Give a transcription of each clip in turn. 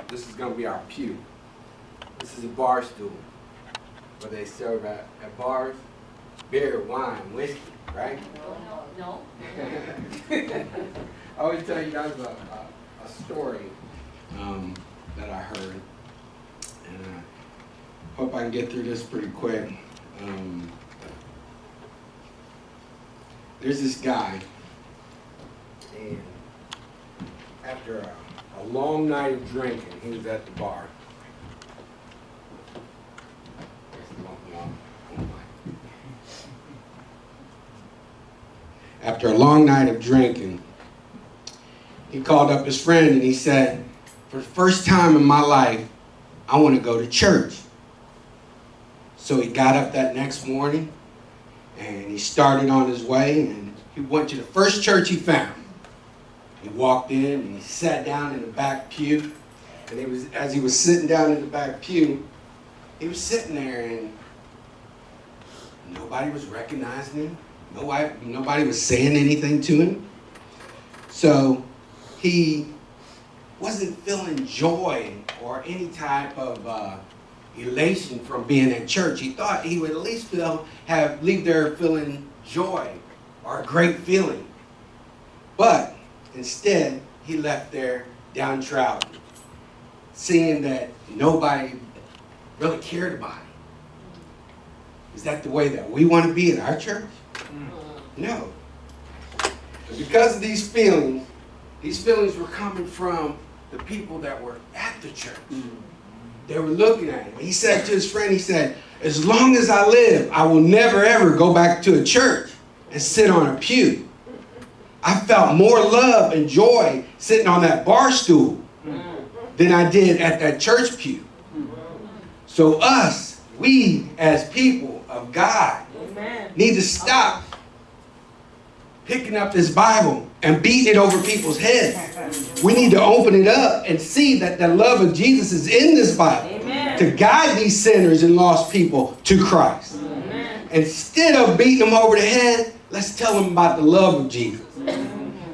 this is going to be our pew. This is a bar stool where they serve at bars beer, wine, whiskey, right? No. I always tell you guys a story that I heard, and I hope I can get through this pretty quick. There's this guy, and after a long night of drinking, he was at the bar. After a long night of drinking, he called up his friend and he said, for the first time in my life, I want to go to church. So he got up that next morning and he started on his way, and he went to the first church he found. He walked in and he sat down in the back pew. And as he was sitting down in the back pew, he was sitting there and nobody was recognizing him. Nobody was saying anything to him. So he wasn't feeling joy or any type of elation from being at church. He thought he would at least leave there feeling joy or a great feeling. But instead, he left there downtrodden, seeing that nobody really cared about him. Is that the way that we want to be at our church? No. And because of these feelings were coming from the people that were at the church. They were looking at him. He said to his friend, he said, as long as I live, I will never ever go back to a church and sit on a pew. I felt more love and joy sitting on that bar stool than I did at that church pew. So we as people of God need to stop picking up this Bible and beating it over people's heads. We need to open it up and see that the love of Jesus is in this Bible. Amen. To guide these sinners and lost people to Christ. Amen. Instead of beating them over the head, let's tell them about the love of Jesus.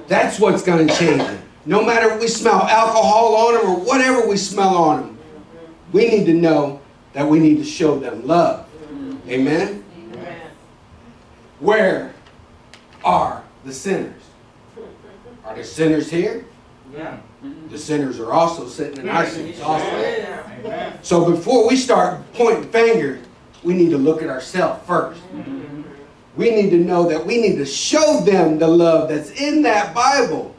That's what's going to change them. No matter if we smell alcohol on them or whatever we smell on them, we need to know that we need to show them love. Amen? Amen. Where are the sinners? Are the sinners here? Yeah. The sinners are also sitting in our seats also. Amen. So before we start pointing fingers, we need to look at ourselves first. We need to know that we need to show them the love that's in that Bible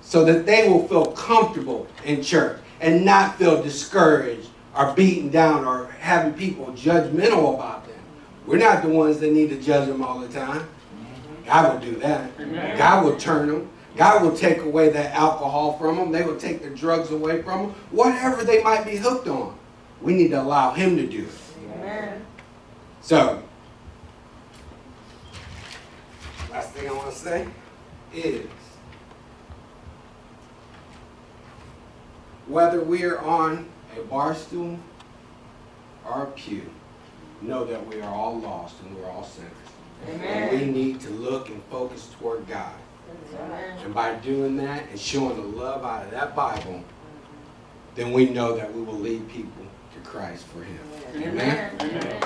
so that they will feel comfortable in church and not feel discouraged or beaten down or having people judgmental about them. We're not the ones that need to judge them all the time. God will do that. Amen. God will turn them. God will take away that alcohol from them. They will take the drugs away from them. Whatever they might be hooked on, we need to allow Him to do it. Amen. So, last thing I want to say is, whether we are on a bar stool or a pew, know that we are all lost and we're all sinners. Amen. And we need to look and focus toward God. Amen. And by doing that and showing the love out of that Bible, then we know that we will lead people to Christ for Him. Amen? Amen.